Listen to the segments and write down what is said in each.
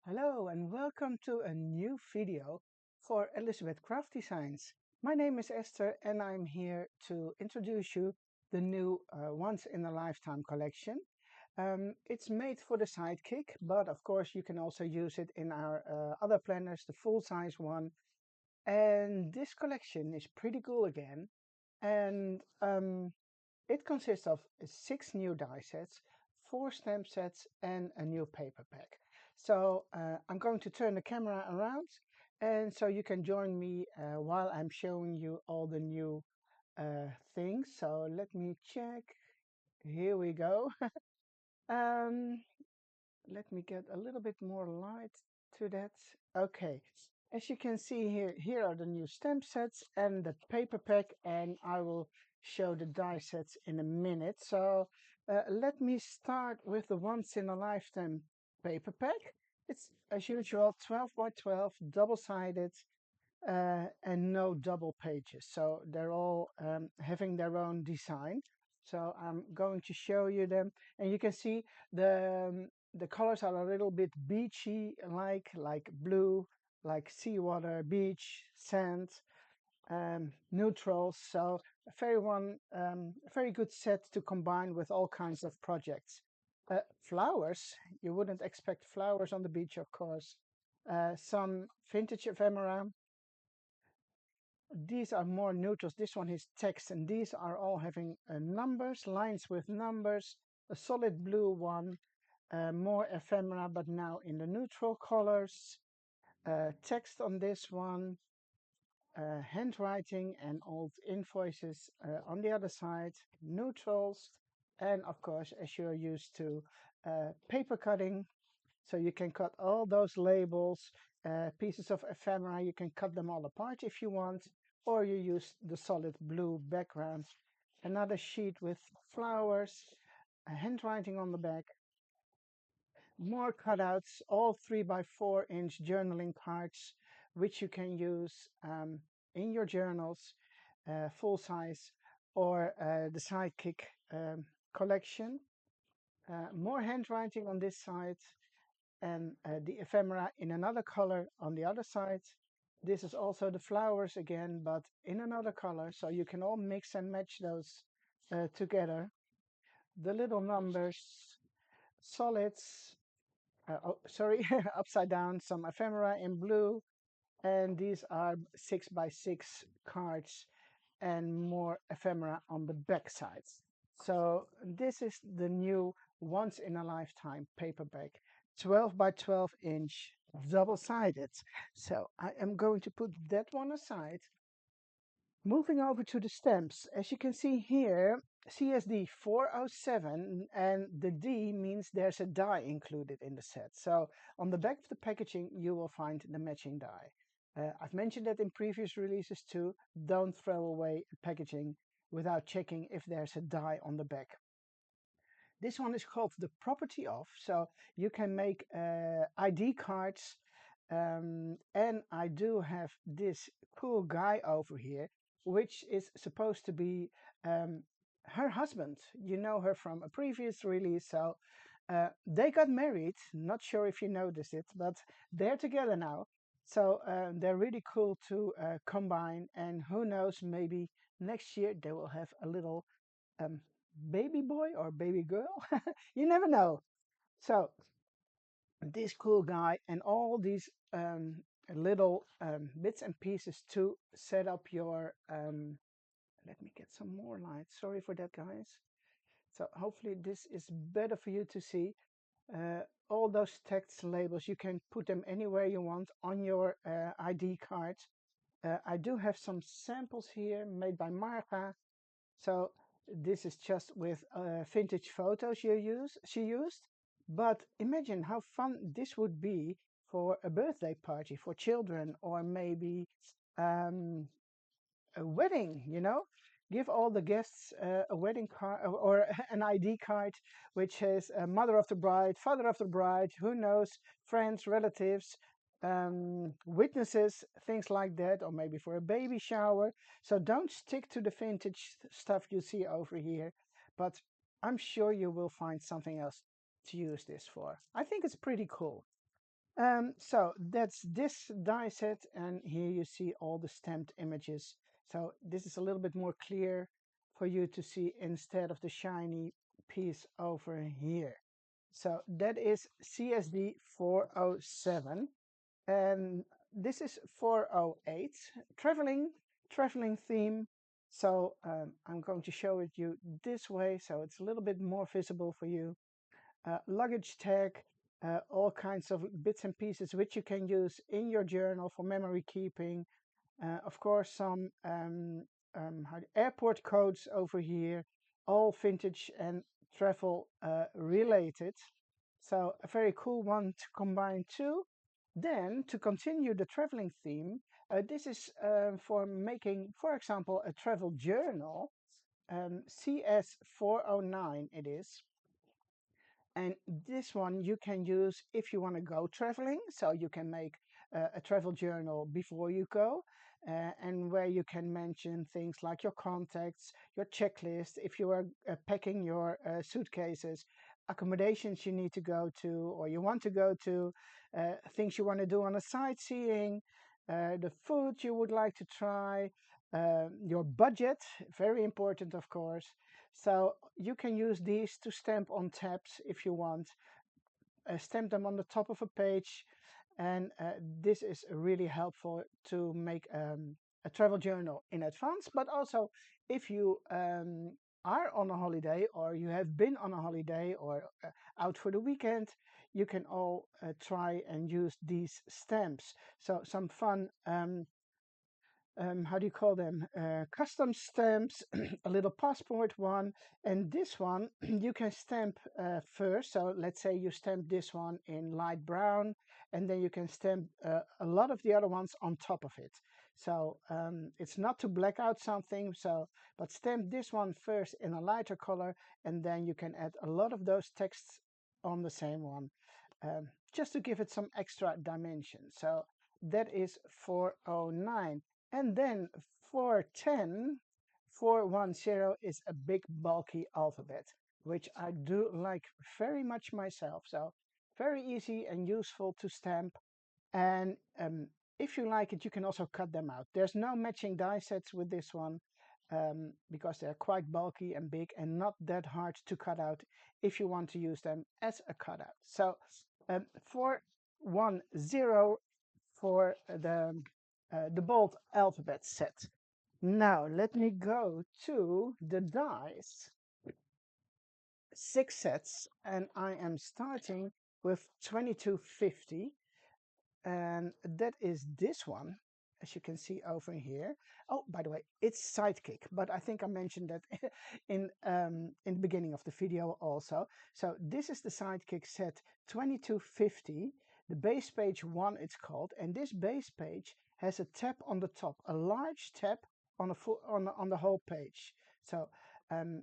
Hello and welcome to a new video for Elizabeth Craft Designs. My name is Esther and I'm here to introduce you the new Once in a Lifetime collection. It's made for the Sidekick, but of course you can also use it in our other planners, the full-size one. And this collection is pretty cool again. And it consists of 6 new die sets, 4 stamp sets, and a new paper pack. So I'm going to turn the camera around, and so you can join me while I'm showing you all the new things. So let me check. Here we go. um, Let me get a little bit more light to that. Okay. As you can see here are the new stamp sets and the paper pack, and I will show the die sets in a minute. So let me start with the once in a lifetime paper pack. It's as usual 12 by 12, double-sided, and no double pages. So they're all having their own design. So I'm going to show you them, and you can see the colors are a little bit beachy, like blue, like seawater, beach, sand, neutrals. So a very good set to combine with all kinds of projects. Flowers, you wouldn't expect flowers on the beach, of course. Some vintage ephemera. These are more neutrals. This one is text, and these are all having numbers, lines with numbers. A solid blue one, more ephemera, but now in the neutral colors. Text on this one, handwriting and old invoices on the other side, neutrals, and of course, as you're used to, paper cutting. So you can cut all those labels, pieces of ephemera, you can cut them all apart if you want, or you use the solid blue background. Another sheet with flowers, handwriting on the back, more cutouts, all 3 by 4-inch journaling cards, which you can use in your journals, full size, or the Sidekick collection. More handwriting on this side, and the ephemera in another color on the other side. This is also the flowers again, but in another color, so you can all mix and match those together. The little numbers, solids, sorry, upside down, some ephemera in blue, and these are 6 by 6 cards and more ephemera on the back sides. So this is the new once in a lifetime paperback, 12 by 12-inch, double-sided. So I am going to put that one aside. Moving over to the stamps, as you can see here, CSD 407, and the D means there's a die included in the set. So on the back of the packaging, you will find the matching die. I've mentioned that in previous releases too. Don't throw away packaging without checking if there's a die on the back. This one is called the property of, so you can make ID cards. And I do have this cool guy over here, which is supposed to be her husband. You know her from a previous release, so they got married. Not sure if you noticed it, but they're together now. So they're really cool to combine, and who knows, maybe next year they will have a little um, baby boy or baby girl. You never know. So this cool guy and all these little bits and pieces to set up your let me get some more light. Sorry for that, guys. So hopefully this is better for you to see. All those text labels, you can put them anywhere you want on your ID card. I do have some samples here made by Marga. So this is just with vintage photos she used. But imagine how fun this would be for a birthday party for children, or maybe um, a wedding, you know? Give all the guests a wedding card or an ID card which says mother of the bride, father of the bride, who knows, friends, relatives, witnesses, things like that, or maybe for a baby shower. So don't stick to the vintage stuff you see over here, but I'm sure you will find something else to use this for. I think it's pretty cool. So that's this die set, and here you see all the stamped images. So this is a little bit more clear for you to see instead of the shiny piece over here. So that is CSD 407, and this is 408, traveling theme. So I'm going to show it you this way, so it's a little bit more visible for you. Luggage tag, all kinds of bits and pieces which you can use in your journal for memory keeping. Of course, some airport codes over here, all vintage and travel related. So a very cool one to combine too. Then to continue the traveling theme, this is for making, for example, a travel journal. CS409 it is. And this one you can use if you want to go traveling. So you can make a travel journal before you go, and where you can mention things like your contacts, your checklist, if you are packing your suitcases, accommodations you need to go to or you want to go to, things you want to do on a sightseeing, the food you would like to try, your budget, very important, of course. So you can use these to stamp on tabs if you want, stamp them on the top of a page, and this is really helpful to make a travel journal in advance, but also if you are on a holiday or you have been on a holiday or out for the weekend, you can all try and use these stamps. So some fun how do you call them? Custom stamps, a little passport one, and this one you can stamp first. So let's say you stamp this one in light brown, and then you can stamp a lot of the other ones on top of it. So it's not to black out something. So, but stamp this one first in a lighter color, and then you can add a lot of those texts on the same one, just to give it some extra dimension. So that is 409. And then 410, 410 is a big bulky alphabet, which I do like very much myself. So very easy and useful to stamp. And if you like it, you can also cut them out. There's no matching die sets with this one, because they're quite bulky and big and not that hard to cut out if you want to use them as a cutout. So 410 for the bold alphabet set. Now let me go to the dice, 6 sets, and I am starting with 2250, and that is this one, as you can see over here. Oh, by the way, it's Sidekick, but I think I mentioned that in the beginning of the video also. So this is the Sidekick set 2250, the base page 1 it's called, and this base page has a tab on the top, a large tab on the full on the whole page. So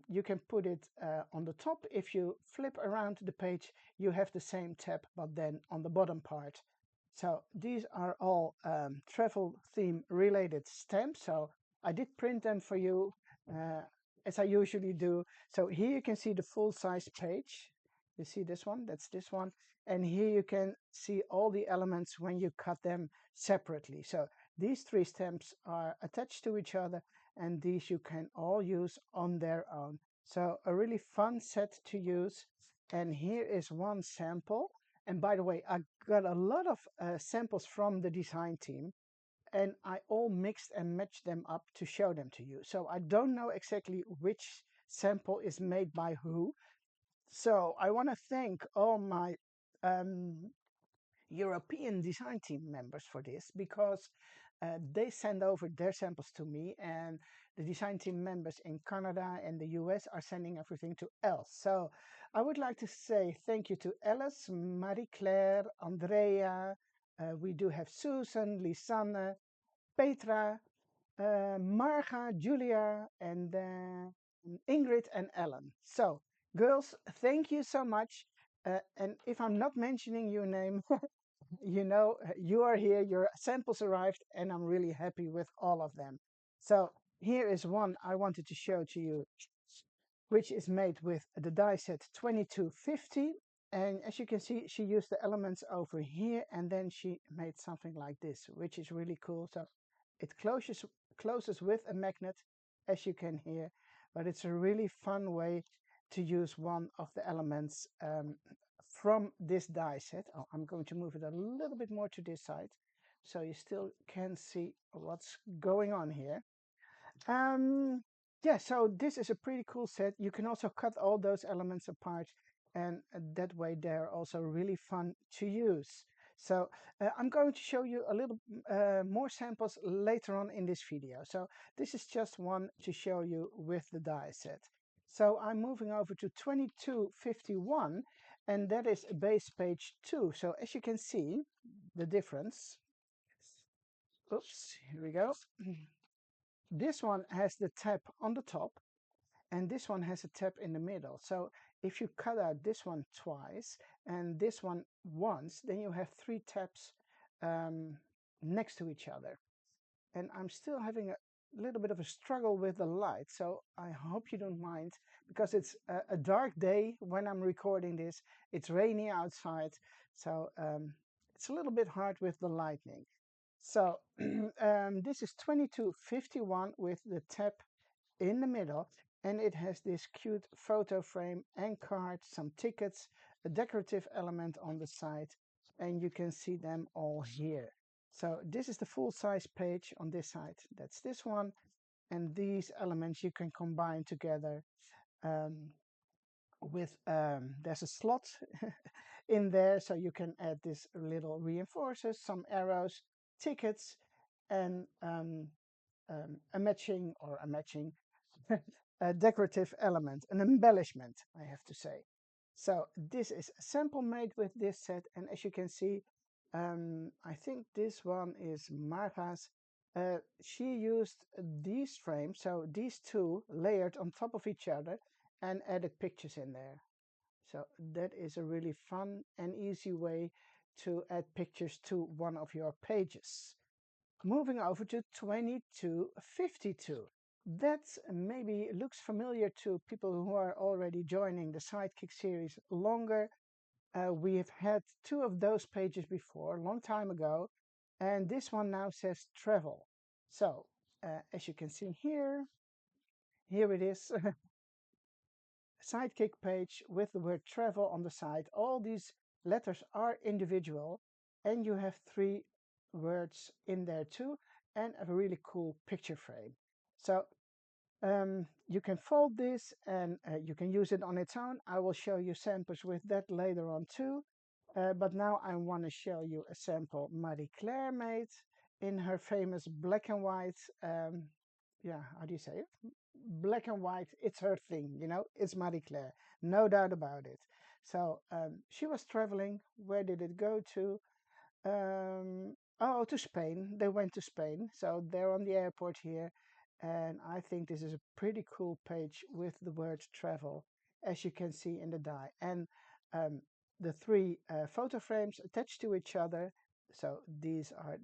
you can put it on the top. If you flip around the page, you have the same tab, but then on the bottom part. So these are all travel theme related stamps. So I did print them for you, uh, as I usually do. So here you can see the full size page. You see this one, that's this one. And here you can see all the elements when you cut them separately. So these 3 stamps are attached to each other, and these you can all use on their own. So a really fun set to use. And here is one sample. And by the way, I got a lot of samples from the design team, and I all mixed and matched them up to show them to you. So I don't know exactly which sample is made by who. So I want to thank all my um, European design team members for this, because they send over their samples to me, and the design team members in Canada and the US are sending everything to Els. So I would like to say thank you to Alice, Marie-Claire, Andrea. We do have Susan, Lisanne, Petra, Marga, Julia, and Ingrid and Ellen. So, girls, thank you so much. And if I'm not mentioning your name, you know, you are here, your samples arrived, and I'm really happy with all of them. So here is one I wanted to show to you, which is made with the die set 2250. And as you can see, she used the elements over here and then she made something like this, which is really cool. So it closes with a magnet, as you can hear, but it's a really fun way to use one of the elements from this die set. Oh, I'm going to move it a little bit more to this side so you still can see what's going on here. Um, yeah, so this is a pretty cool set. You can also cut all those elements apart, and that way they're also really fun to use. So I'm going to show you a little more samples later on in this video. So this is just one to show you with the die set. So I'm moving over to 2251, and that is base page 2. So as you can see, the difference. Oops, here we go. This one has the tab on the top and this one has a tab in the middle. So if you cut out this one twice and this one once, then you have 3 tabs um, next to each other. And I'm still having a little bit of a struggle with the light, so I hope you don't mind, because it's a dark day when I'm recording this. It's rainy outside, so it's a little bit hard with the lightning. So this is 2251 with the tab in the middle, and it has this cute photo frame and card, some tickets, a decorative element on the side, and you can see them all here. So this is the full size page on this side. That's this one, and these elements you can combine together um, with there's a slot in there, so you can add this little reinforcers, some arrows, tickets, and a matching a decorative element, an embellishment, I have to say. So this is a sample made with this set, and as you can see, I think this one is Marga's. She used these frames, so these two layered on top of each other, and added pictures in there. So that is a really fun and easy way to add pictures to one of your pages. Moving over to 2252. That maybe looks familiar to people who are already joining the Sidekick series longer. We've had 2 of those pages before, a long time ago, and this one now says travel. So, as you can see here, here it is, Sidekick page with the word travel on the side. All these letters are individual, and you have 3 words in there too, and a really cool picture frame. So you can fold this and you can use it on its own. I will show you samples with that later on too. But now I want to show you a sample Marie Claire made in her famous black and white, yeah, how do you say it? Black and white, it's her thing, you know, it's Marie Claire, no doubt about it. So she was traveling. Where did it go to? Oh, to Spain. They went to Spain. So they're on the airport here. And I think this is a pretty cool page with the word travel, as you can see in the die. And um, the 3 photo frames attached to each other. So these are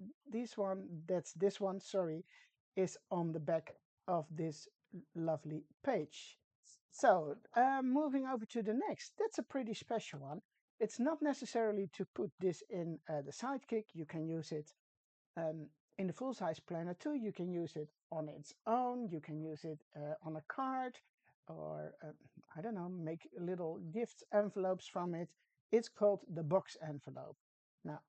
that's this one, sorry, is on the back of this lovely page. So moving over to the next, that's a pretty special one. It's not necessarily to put this in the Sidekick. You can use it um, in the full-size planner too. You can use it on its own. You can use it on a card, or I don't know, make little gift envelopes from it. It's called the box envelope. Now,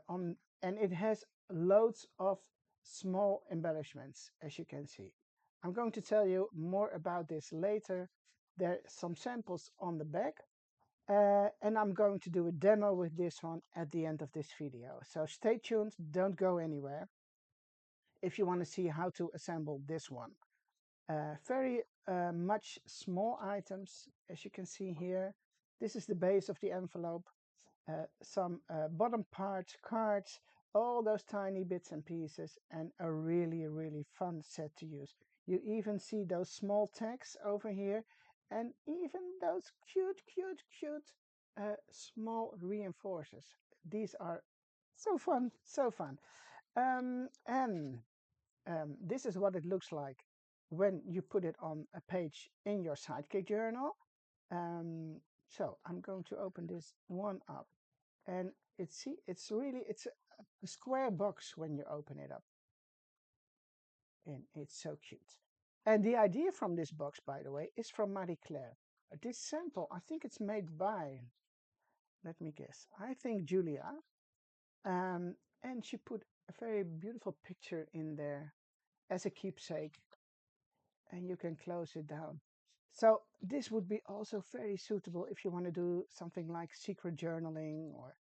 on and it has loads of small embellishments, as you can see. I'm going to tell you more about this later. There are some samples on the back, and I'm going to do a demo with this one at the end of this video. So stay tuned, don't go anywhere if you want to see how to assemble this one. Very much small items, as you can see here. This is the base of the envelope. Some bottom parts, cards, all those tiny bits and pieces, and a really, really fun set to use. You even see those small tags over here, and even those cute small reinforcers. These are so fun, so fun. And this is what it looks like when you put it on a page in your Sidekick journal. Um, So I'm going to open this one up, and it's really it's a square box when you open it up, and it's so cute. And the idea from this box, by the way, is from Marie Claire. This sample, I think it's made by, let me guess, I think Julia. And she put a very beautiful picture in there as a keepsake, and you can close it down. So this would be also very suitable if you want to do something like secret journaling, or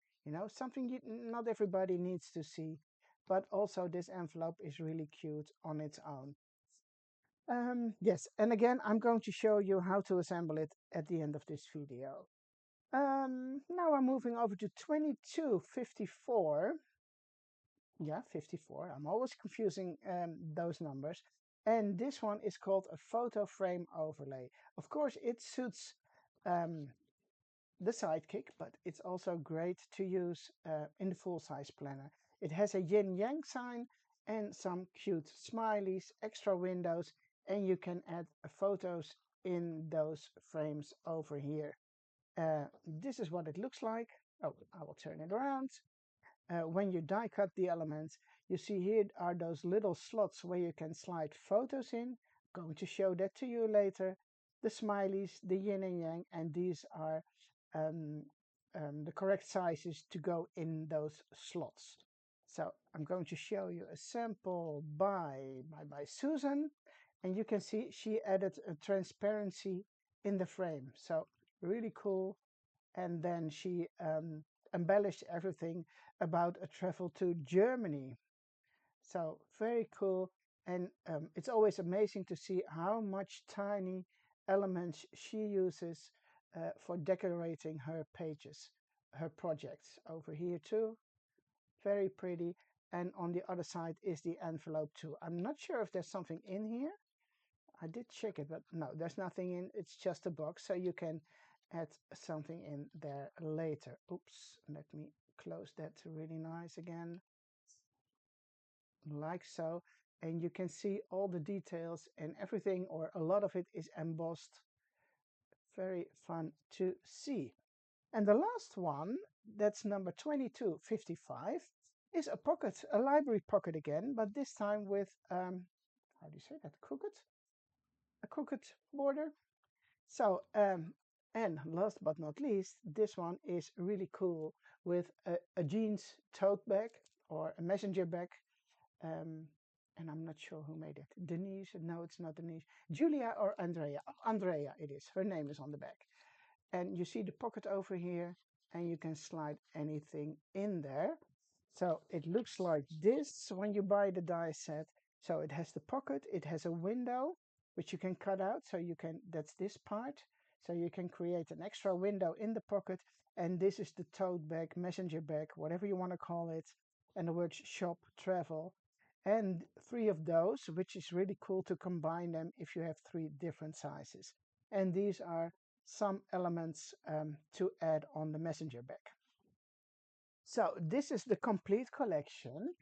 something not everybody needs to see. But also this envelope is really cute on its own. Yes, and again, I'm going to show you how to assemble it at the end of this video. Now I'm moving over to 2254. Yeah, 54. I'm always confusing those numbers. And this one is called a photo frame overlay. Of course, it suits um, the Sidekick, but it's also great to use in the full-size planner. It has a yin-yang sign and some cute smileys, extra windows, and you can add photos in those frames over here. This is what it looks like. Oh, I will turn it around. When you die cut the elements, you see here are those little slots where you can slide photos in. I'm going to show that to you later. The smileys, the yin and yang, and these are um, the correct sizes to go in those slots. So I'm going to show you a sample by Susan, and you can see she added a transparency in the frame. So really cool. And then she embellished everything about a travel to Germany. So very cool. And it's always amazing to see how much tiny elements she uses for decorating her pages, her projects. Over here too, very pretty. And on the other side is the envelope too. I'm not sure if there's something in here. I did check it, but no, there's nothing in. It's just a box, so you can add something in there later. Oops, let me close that really nice again, like so. And you can see all the details and everything, or a lot of it is embossed. Very fun to see. And the last one, that's number 2255, is a pocket, a library pocket again, but this time with, how do you say that, a crooked border. So, and last but not least, this one is really cool with a jeans tote bag or a messenger bag. Um, and I'm not sure who made it. Denise? No, it's not Denise. Julia or Andrea? Oh, Andrea, it is. Her name is on the back. And you see the pocket over here, and you can slide anything in there. So it looks like this when you buy the die set. So it has the pocket, it has a window, which you can cut out. So you can, that's this part. So you can create an extra window in the pocket. And this is the tote bag, messenger bag, whatever you want to call it. And the words shop, travel. And three of those, which is really cool to combine them if you have three different sizes. And these are some elements to add on the messenger bag. So this is the complete collection.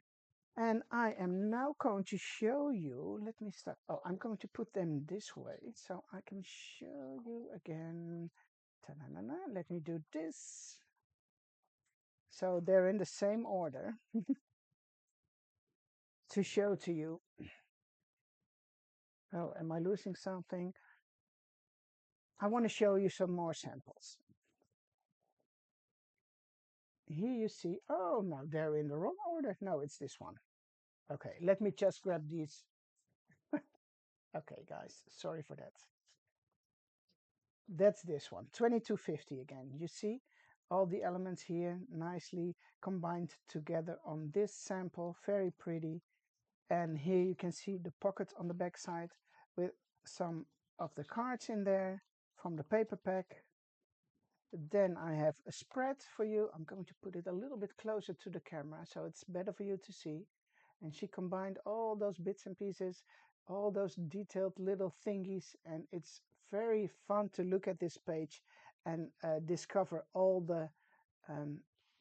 And I am now going to show you, let me start. Oh, I'm going to put them this way so I can show you again. Ta-na-na-na. Let me do this. So they're in the same order to show to you. Oh, am I losing something? I want to show you some more samples. Here you see, oh, no, they're in the wrong order. No, it's this one. Okay, let me just grab these. Okay, guys, sorry for that. That's this one, 2250 again. You see all the elements here nicely combined together on this sample, very pretty. And here you can see the pocket on the back side with some of the cards in there from the Paperpack. Then I have a spread for you. I'm going to put it a little bit closer to the camera so it's better for you to see. And she combined all those bits and pieces, all those detailed little thingies, and it's very fun to look at this page and discover all the,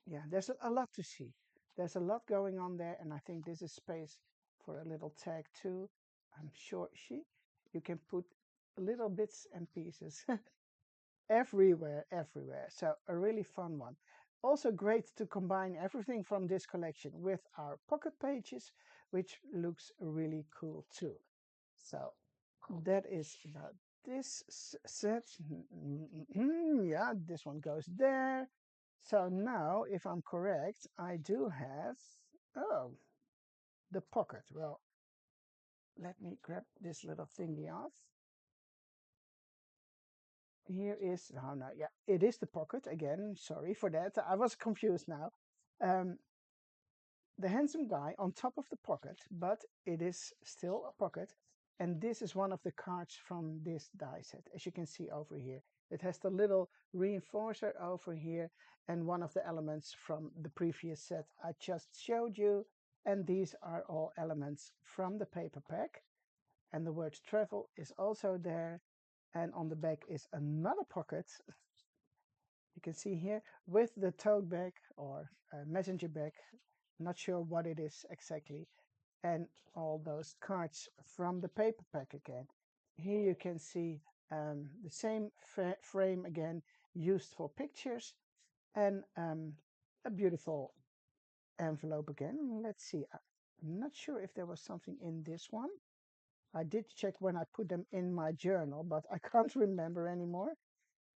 yeah, there's a lot to see. There's a lot going on there, and I think this is space for a little tag too. I'm sure you can put little bits and pieces. everywhere, everywhere. So a really fun one. Also great to combine everything from this collection with our pocket pages, which looks really cool too. So that is about this set. Yeah, this one goes there. So now, if I'm correct, I do have, oh, the pocket. Well, let me grab this little thingy off. Here is, oh no, yeah, it is the pocket again. Sorry for that. I was confused now. Um, the handsome guy on top of the pocket, but it is still a pocket. And this is one of the cards from this die set, as you can see over here. It has the little reinforcer over here and one of the elements from the previous set I just showed you. And these are all elements from the paper pack. And the word travel is also there. And on the back is another pocket. You can see here with the tote bag or messenger bag, not sure what it is exactly, and all those cards from the paper pack again. Here you can see the same frame again used for pictures and a beautiful envelope again. Let's see, I'm not sure if there was something in this one. I did check when I put them in my journal, but I can't remember anymore.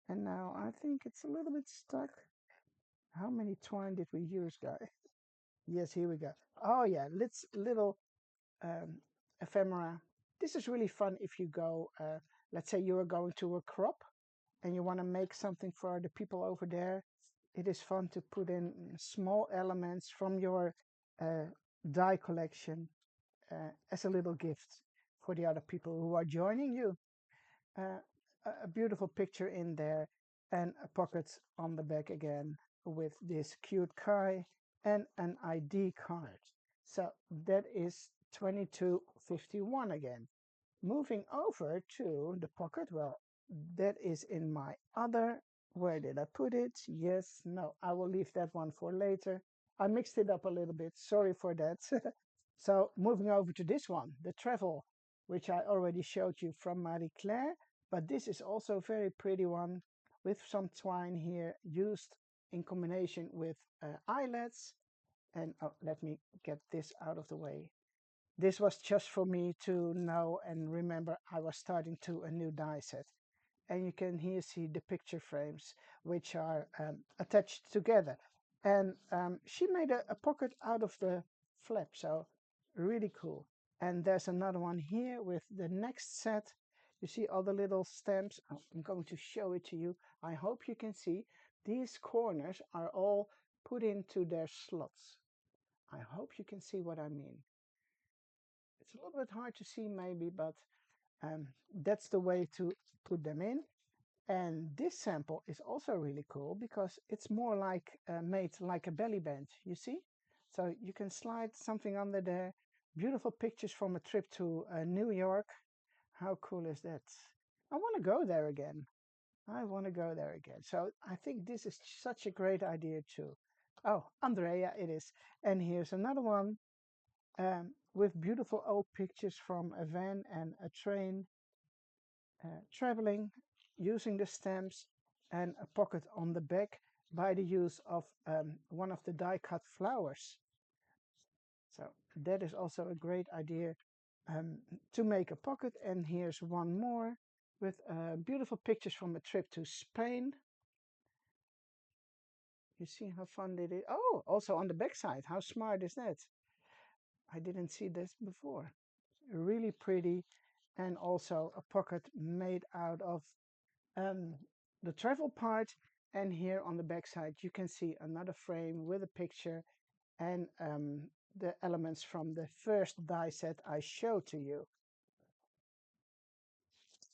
And now I think it's a little bit stuck. How many twine did we use, guys? Yes, here we go. Oh yeah, let's little um, ephemera. This is really fun if you go, let's say you are going to a crop and you want to make something for the people over there. It is fun to put in small elements from your uh, die collection as a little gift for the other people who are joining you. Uh, a beautiful picture in there and a pocket on the back again with this cute Kai and an ID card. So that is 2251 again. Moving over to the pocket, well, that is in my other. Where did I put it? Yes, no, I will leave that one for later. I mixed it up a little bit. Sorry for that. So moving over to this one, the travel, which I already showed you from Marie Claire, but this is also a very pretty one with some twine here used in combination with eyelets. And oh, let me get this out of the way. This was just for me to know and remember I was starting to a new die set. And you can here see the picture frames which are attached together. And she made a pocket out of the flap, so really cool. And there's another one here with the next set. You see all the little stamps. Oh, I'm going to show it to you. I hope you can see. These corners are all put into their slots. I hope you can see what I mean. It's a little bit hard to see maybe, but that's the way to put them in. And this sample is also really cool because it's more like made like a belly band, you see? So you can slide something under there. Beautiful pictures from a trip to New York. How cool is that? I want to go there again. I want to go there again. So I think this is such a great idea too. Oh, Andrea, it is. And here's another one with beautiful old pictures from a van and a train traveling, using the stamps and a pocket on the back by the use of one of the die cut flowers. So that is also a great idea to make a pocket. And here's one more with beautiful pictures from a trip to Spain. You see how fun it is. Oh, also on the back side. How smart is that? I didn't see this before. Really pretty. And also a pocket made out of um, the travel part. And here on the back side, you can see another frame with a picture and the elements from the first die set I showed to you.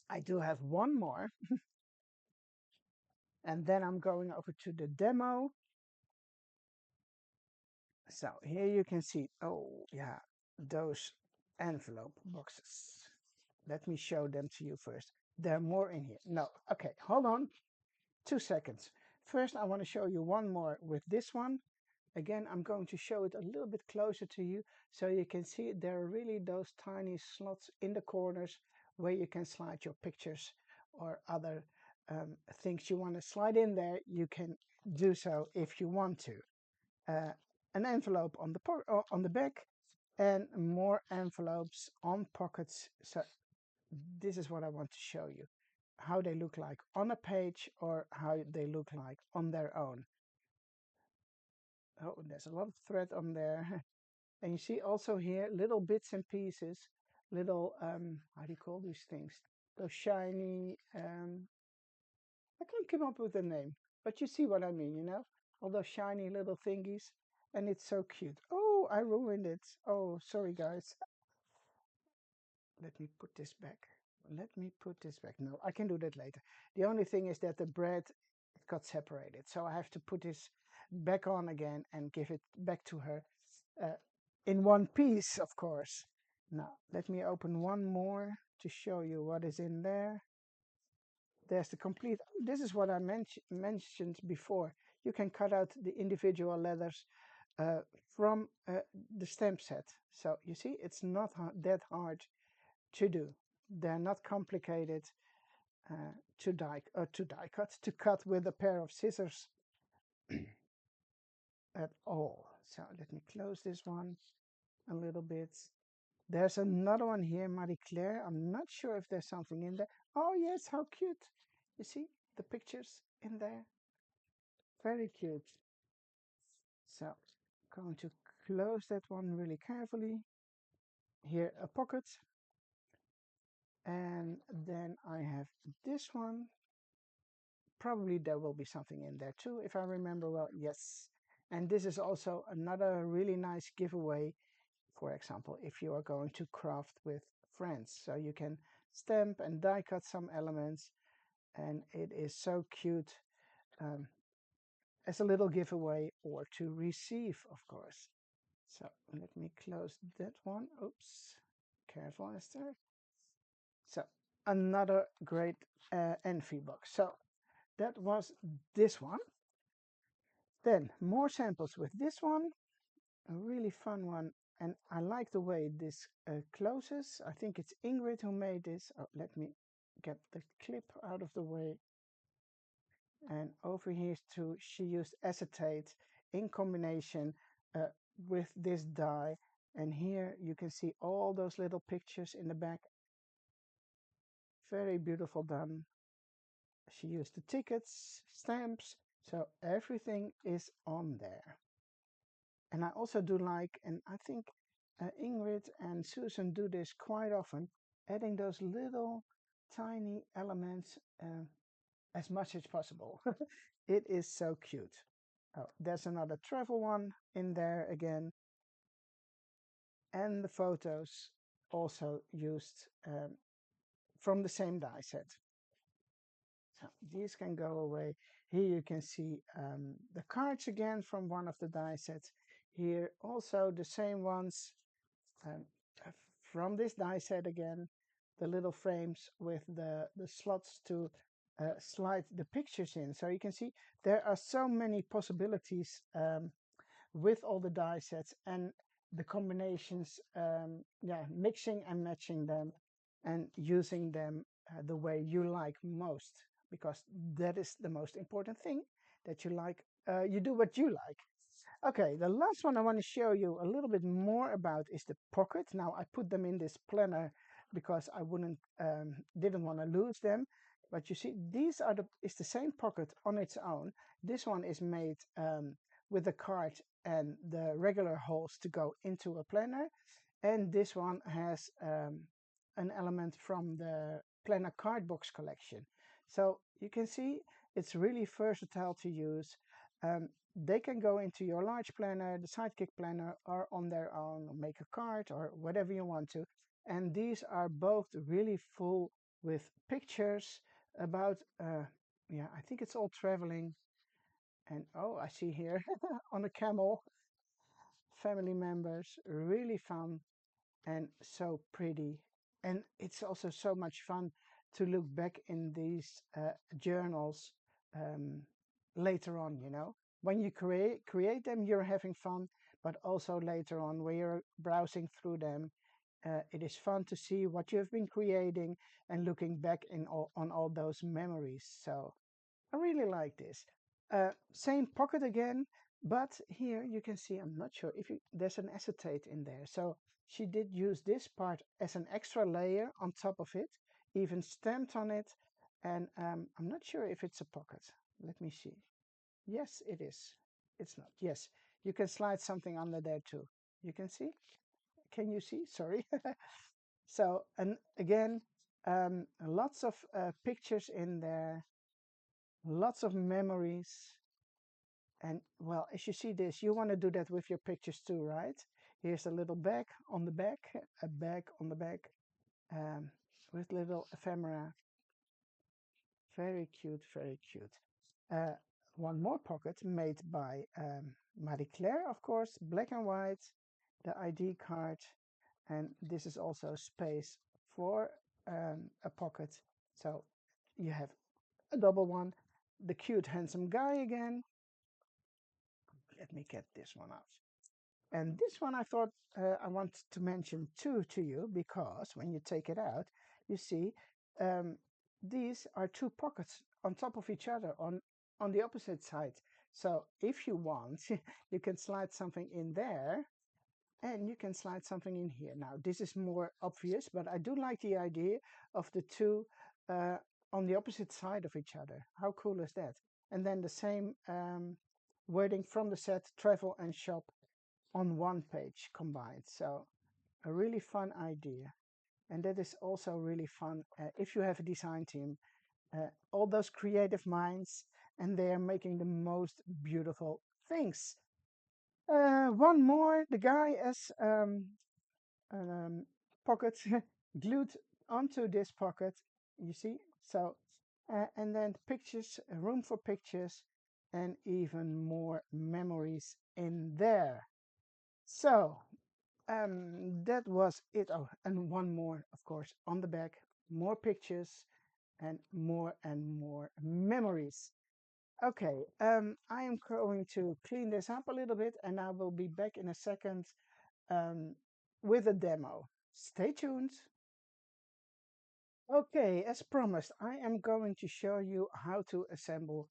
I do have one more. And then I'm going over to the demo. So here you can see, oh yeah, those envelope boxes. Let me show them to you first. There are more in here. No, okay, hold on. 2 seconds. First, I want to show you one more with this one. Again, I'm going to show it a little bit closer to you so you can see there are really those tiny slots in the corners where you can slide your pictures or other things you want to slide in there, you can do so if you want to. An envelope on on the back, and more envelopes on pockets. So this is what I want to show you, how they look like on a page or how they look like on their own. Oh, there's a lot of thread on there. And you see also here little bits and pieces, little, how do you call these things? Those shiny, I can't come up with a name, but you see what I mean, you know? All those shiny little thingies, and it's so cute. Oh, I ruined it. Oh, sorry, guys. Let me put this back. Let me put this back. No, I can do that later. The only thing is that the bread got separated, so I have to put this back on again and give it back to her uh, in one piece, of course. Now, let me open one more to show you what is in there. There's the complete, this is what I mentioned before. You can cut out the individual letters uh, from the stamp set. So you see, it's not that hard to do. They're not complicated to die cut, to cut with a pair of scissors at all. So let me close this one a little bit. There's another one here, Marie Claire. I'm not sure if there's something in there. Oh yes, how cute. You see the pictures in there? Very cute. So going to close that one really carefully. Here a pocket. And then I have this one. Probably there will be something in there too, if I remember well. Yes. And this is also another really nice giveaway. For example, if you are going to craft with friends. So you can stamp and die cut some elements. And it is so cute um, as a little giveaway or to receive, of course. So let me close that one. Oops. Careful, Esther. So another great Envy box. So that was this one. Then more samples with this one, a really fun one. And I like the way this closes. I think it's Ingrid who made this. Oh, let me get the clip out of the way. And over here too, she used acetate in combination uh, with this die. And here you can see all those little pictures in the back. Very beautiful done. She used the tickets, stamps, so everything is on there. And I also do like, and I think Ingrid and Susan do this quite often, adding those little tiny elements as much as possible. It is so cute. Oh, there's another travel one in there again. And the photos also used from the same die set. So these can go away. Here you can see the cards again from one of the die sets. Here also the same ones um, from this die set again. The little frames with the slots to slide the pictures in. So you can see there are so many possibilities with all the die sets and the combinations, yeah, mixing and matching them and using them the way you like most, because that is the most important thing, that you like, you do what you like. Okay, the last one I want to show you a little bit more about is the pocket. Now I put them in this planner because I didn't want to lose them. But you see, these are it's the same pocket on its own. This one is made with the card and the regular holes to go into a planner. And this one has an element from the planner card box collection. So you can see it's really versatile to use. They can go into your large planner, the Sidekick planner, or on their own, or make a card or whatever you want to. And these are both really full with pictures about, yeah, I think it's all traveling. And oh, I see here on a camel, family members, really fun and so pretty. And it's also so much fun to look back in these journals um, later on, you know. When you create them, you're having fun, but also later on when you're browsing through them, It is fun to see what you have been creating and looking back on all those memories. So I really like this. Same pocket again, but here you can see, I'm not sure if there's an acetate in there. So she did use this part as an extra layer on top of it, even stamped on it. And I'm not sure if it's a pocket. Let me see. Yes, it is. It's not. Yes, you can slide something under there too. You can see? Can you see? Sorry. So, and again, lots of pictures in there, lots of memories. And well, as you see this, you want to do that with your pictures too, right? Here's a little bag on the back, a bag on the back, um, with little ephemera. Very cute, very cute. Uh, one more pocket made by Marie Claire, of course, black and white, the ID card, and this is also space for a pocket. So you have a double one. The cute, handsome guy again. Let me get this one out. And this one I thought I want to mention too to you because when you take it out, you see um, these are two pockets on top of each other on the opposite side. So if you want, you can slide something in there and you can slide something in here. Now this is more obvious, but I do like the idea of the two uh, on the opposite side of each other. How cool is that? And then the same wording from the set, travel and shop on one page combined. So a really fun idea. And that is also really fun if you have a design team, all those creative minds, and they are making the most beautiful things. One more, the guy has pocket glued onto this pocket, you see? So, and then pictures, room for pictures, and even more memories in there. So, that was it. Oh, and one more, of course, on the back, more pictures and more memories. Okay, I am going to clean this up a little bit and I will be back in a second um, with a demo. Stay tuned. Okay, as promised, I am going to show you how to assemble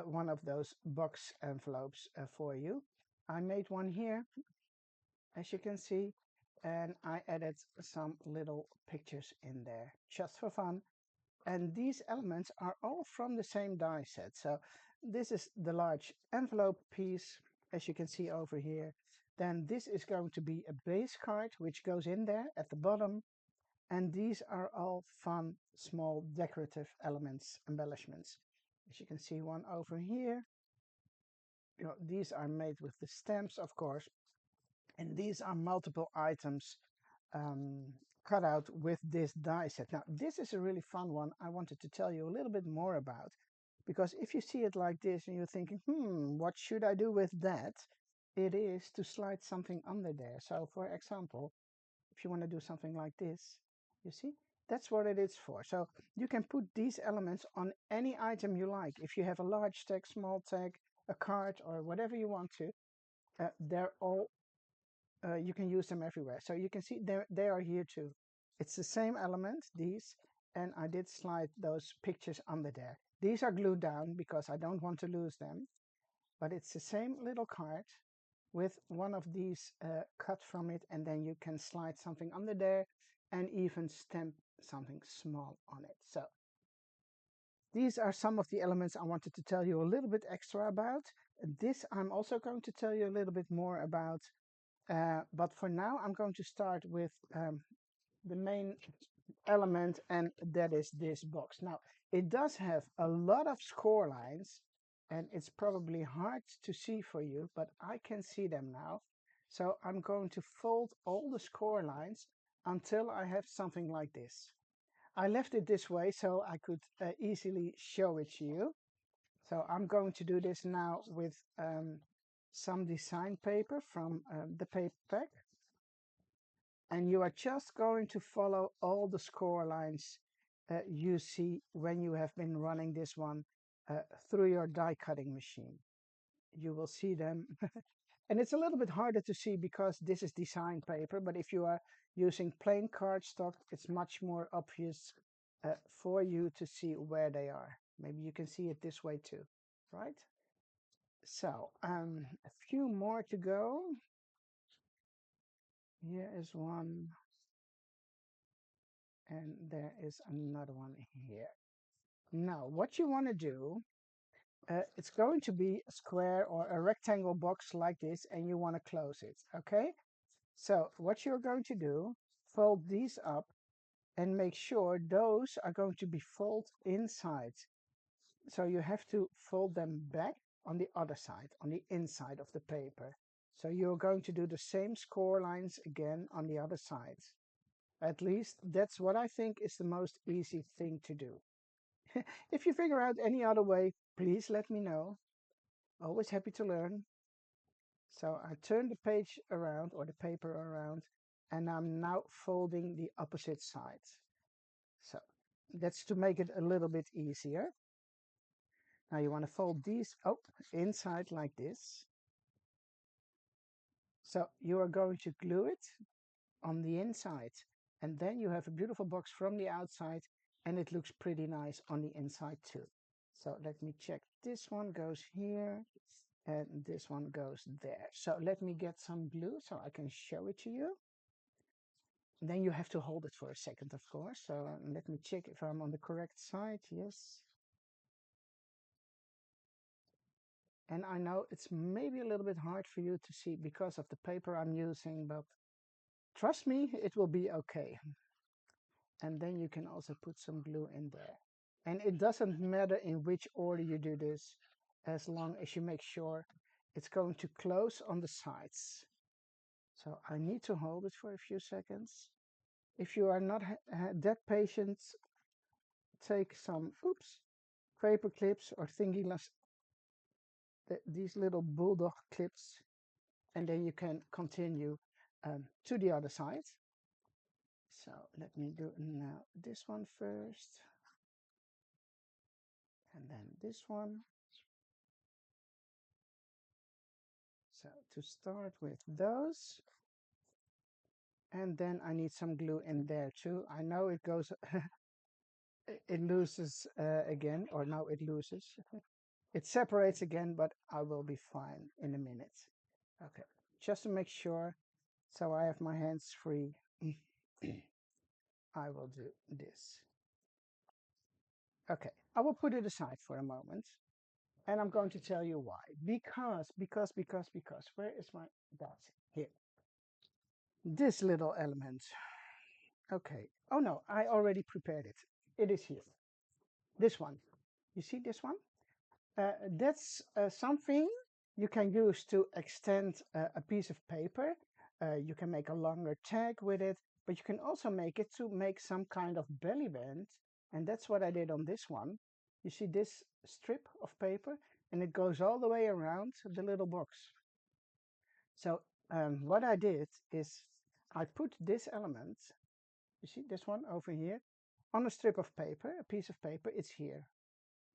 one of those box envelopes for you. I made one here, as you can see, and I added some little pictures in there just for fun. And these elements are all from the same die set. So this is the large envelope piece, as you can see over here. Then this is going to be a base card, which goes in there at the bottom. And these are all fun, small decorative elements, embellishments. As you can see one over here. You know, these are made with the stamps, of course. And these are multiple items um, cut out with this die set. Now, this is a really fun one I wanted to tell you a little bit more about. Because if you see it like this and you're thinking, what should I do with that? It is to slide something under there. So for example, if you want to do something like this, you see, that's what it is for. So you can put these elements on any item you like. If you have a large tag, small tag, a card, or whatever you want to, they're all you can use them everywhere. So you can see they are here too. It's the same element, these, and I did slide those pictures under there. These are glued down because I don't want to lose them, but it's the same little card with one of these cut from it, and then you can slide something under there and even stamp something small on it. So these are some of the elements I wanted to tell you a little bit extra about. This I'm also going to tell you a little bit more about, but for now I'm going to start with the main element, and that is this box. Now, it does have a lot of score lines, and it's probably hard to see for you, but I can see them now. So I'm going to fold all the score lines until I have something like this. I left it this way so I could easily show it to you. So I'm going to do this now with some design paper from the Paperpack. And you are just going to follow all the score lines you see when you have been running this one through your die cutting machine. You will see them And it's a little bit harder to see because this is design paper, but if you are using plain cardstock, it's much more obvious for you to see where they are. Maybe you can see it this way too, right? So a few more to go. Here is one, and there is another one here. Now, what you want to do, it's going to be a square or a rectangle box like this, and you want to close it, okay? So what you're going to do, fold these up and make sure those are going to be folded inside. So you have to fold them back on the other side, on the inside of the paper. So you're going to do the same score lines again on the other side. At least that's what I think is the most easy thing to do. If you figure out any other way, please let me know. Always happy to learn. So I turn the page around or the paper around, and I'm now folding the opposite side. So that's to make it a little bit easier. Now you want to fold these inside like this. So you are going to glue it on the inside, and then you have a beautiful box from the outside, and it looks pretty nice on the inside too. So let me check. This one goes here, and this one goes there. So let me get some glue so I can show it to you. Then you have to hold it for a second, of course. So let me check if I'm on the correct side. Yes. And I know it's maybe a little bit hard for you to see because of the paper I'm using, but trust me, it will be okay. And then you can also put some glue in there. And it doesn't matter in which order you do this, as long as you make sure it's going to close on the sides. So I need to hold it for a few seconds. If you are not that patient, take some, paper clips or these little bulldog clips, and then you can continue to the other side. So let me do now this one first, and then this one. So to start with those, and then I need some glue in there too. I know it goes, it loses again, or now it loses. It separates again, but I will be fine in a minute. Okay, just to make sure, so I have my hands free, I will do this. Okay, I will put it aside for a moment, and I'm going to tell you why. Because, where is my, that's here. This little element. Okay, oh no, I already prepared it. It is here. This one. You see this one? That's something you can use to extend a piece of paper. You can make a longer tag with it, but you can also make it to make some kind of belly band. And that's what I did on this one. You see this strip of paper, and it goes all the way around the little box. So what I did is I put this element, you see this one over here, on a strip of paper, a piece of paper, it's here.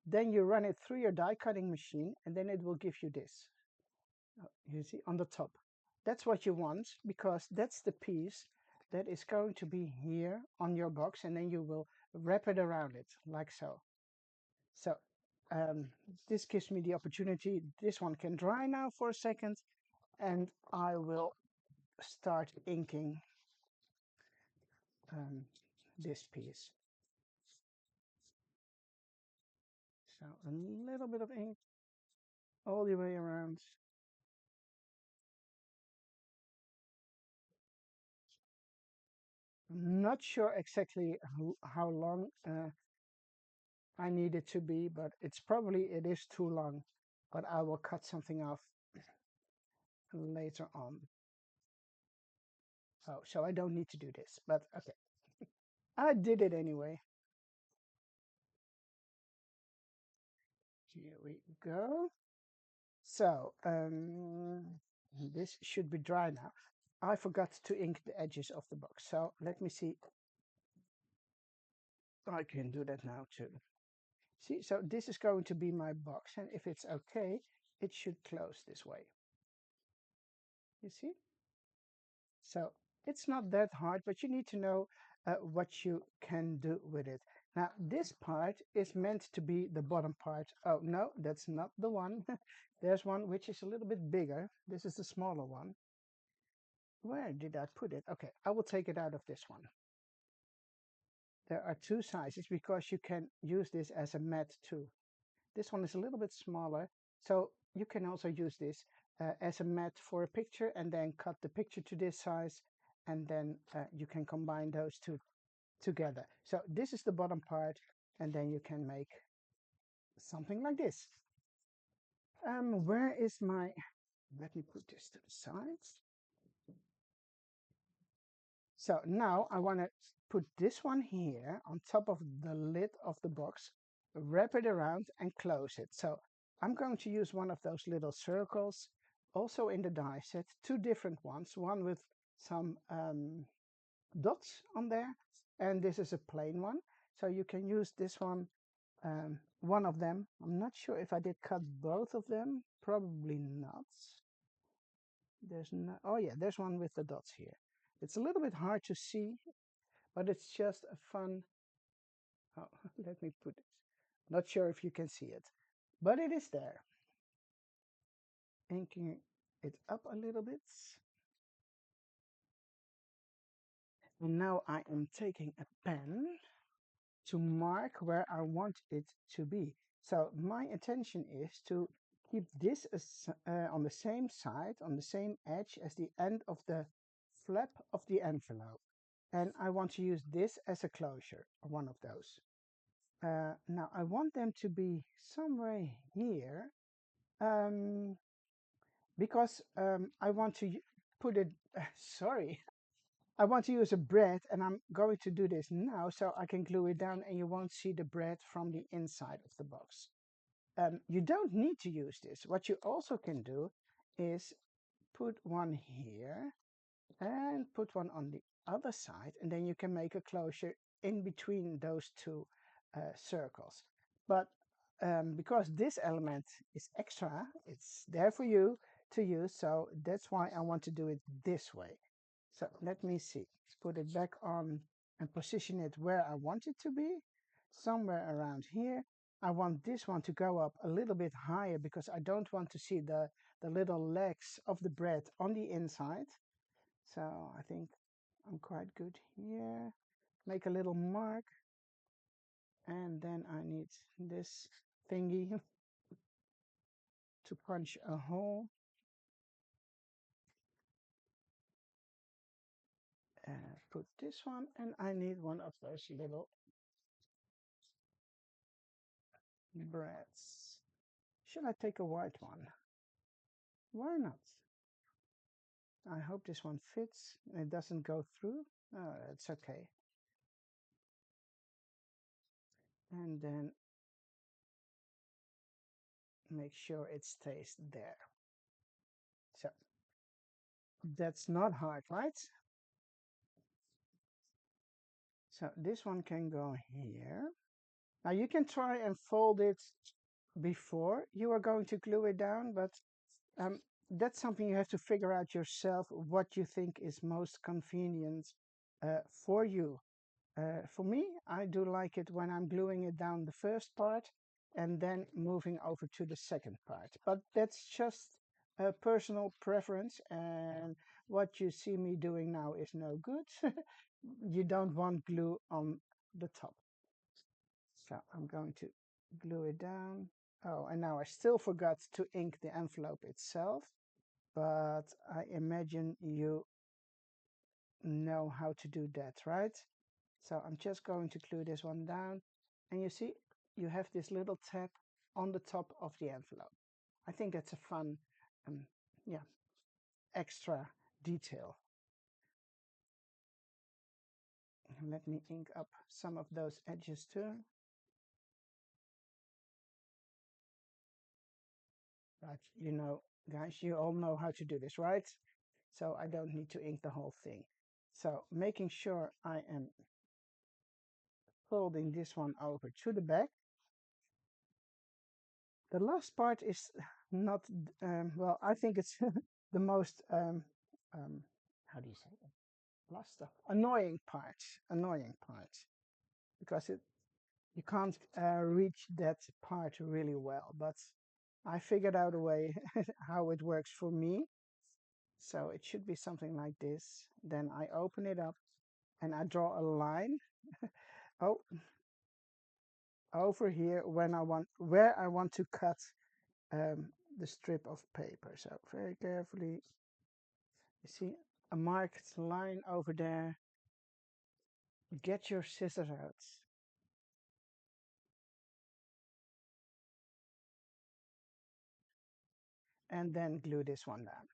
Then you run it through your die cutting machine, and then it will give you this. You see on the top. That's what you want, because that's the piece that is going to be here on your box, and then you will wrap it around it like so. So this gives me the opportunity. This one can dry now for a second, and I will start inking this piece. So a little bit of ink all the way around. I'm not sure exactly how long I need it to be, but it is too long. But I will cut something off later on. Oh, so I don't need to do this, but okay. I did it anyway. Here we go. So this should be dry now. I forgot to ink the edges of the box. So let me see. I can do that now too. See, so this is going to be my box, and if it's okay, it should close this way. You see? So it's not that hard, but you need to know what you can do with it. Now, this part is meant to be the bottom part. Oh, no, that's not the one. There's one which is a little bit bigger. This is the smaller one. Where did I put it? Okay, I will take it out of this one. There are two sizes because you can use this as a mat too. This one is a little bit smaller, so you can also use this as a mat for a picture and then cut the picture to this size, and then you can combine those two together. So this is the bottom part, and then you can make something like this. Where is my, let me put this to the side. So now I want to put this one here on top of the lid of the box, wrap it around and close it. So I'm going to use one of those little circles, also in the die set, two different ones, one with some dots on there, and this is a plain one. So you can use this one of them. I'm not sure if I did cut both of them, probably not. There's no, oh yeah, there's one with the dots here. It's a little bit hard to see, but it's just a fun, oh, let me put it. Not sure if you can see it, but it is there. Inking it up a little bit. And now I am taking a pen to mark where I want it to be. So my intention is to keep this on the same side, on the same edge as the end of the flap of the envelope. And I want to use this as a closure, one of those. Now I want them to be somewhere here because I want to put it, sorry, I want to use a bread and I'm going to do this now so I can glue it down and you won't see the bread from the inside of the box. You don't need to use this. What you also can do is put one here and put one on the other side, and then you can make a closure in between those two circles. But because this element is extra, it's there for you to use, so that's why I want to do it this way. So let me see. Let's put it back on and position it where I want it to be, somewhere around here. I want this one to go up a little bit higher because I don't want to see the little legs of the bread on the inside. So I think I'm quite good here. Make a little mark. And then I need this thingy to punch a hole. Put this one, and I need one of those little breads. Should I take a white one? Why not? I hope this one fits. It doesn't go through. Oh, it's okay. And then make sure it stays there. So that's not hard, right? So this one can go here. Now you can try and fold it before you are going to glue it down, but that's something you have to figure out yourself what you think is most convenient for you. For me, I do like it when I'm gluing it down the first part and then moving over to the second part. But that's just a personal preference, and what you see me doing now is no good. You don't want glue on the top. So I'm going to glue it down. Oh, and now I still forgot to ink the envelope itself, but I imagine you know how to do that, right? So I'm just going to glue this one down, and you see you have this little tab on the top of the envelope. I think that's a fun, yeah, extra detail. And let me ink up some of those edges too. Right, you know, guys, you all know how to do this, right? So I don't need to ink the whole thing. So making sure I am folding this one over to the back. The last part is not, well, I think it's the most um, how do you say it? Last annoying part, because you can't reach that part really well. But I figured out a way how it works for me. So it should be something like this. Then I open it up and I draw a line. Oh, over here when I want where I want to cut um, the strip of paper. So very carefully, you see a marked line over there. Get your scissors out and then glue this one down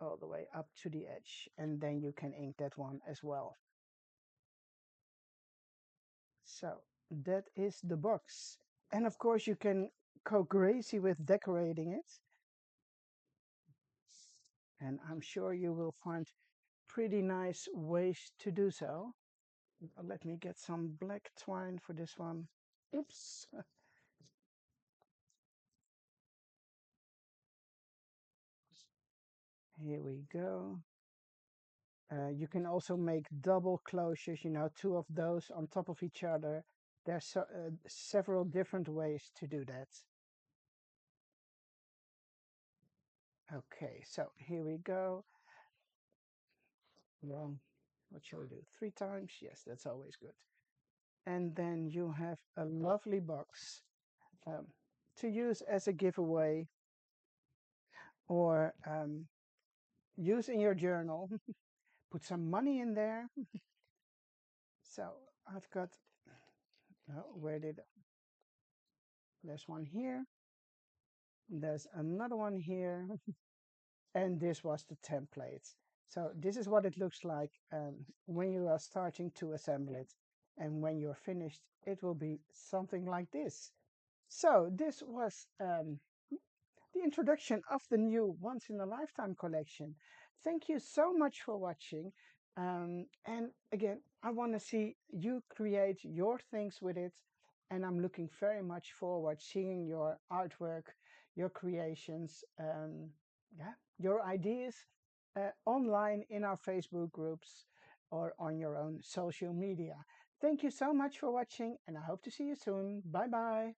all the way up to the edge, and then you can ink that one as well. So that is the box, and of course you can go crazy with decorating it, and I'm sure you will find pretty nice ways to do so. Let me get some black twine for this one. Oops. Here we go. You can also make double closures, two of those on top of each other. There's several different ways to do that. Okay, so here we go. Well, what shall we do? 3 times? Yes, that's always good. And then you have a lovely box um, to use as a giveaway or use in your journal. Put some money in there. So I've got, oh, where did, there's one here. There's another one here. And this was the template. So this is what it looks like when you are starting to assemble it. And when you're finished, it will be something like this. So this was the introduction of the new Once in a Lifetime collection. Thank you so much for watching. And again, I want to see you create your things with it. And I'm looking very much forward seeing your artwork, your creations, yeah, your ideas online in our Facebook groups or on your own social media. Thank you so much for watching, and I hope to see you soon. Bye bye.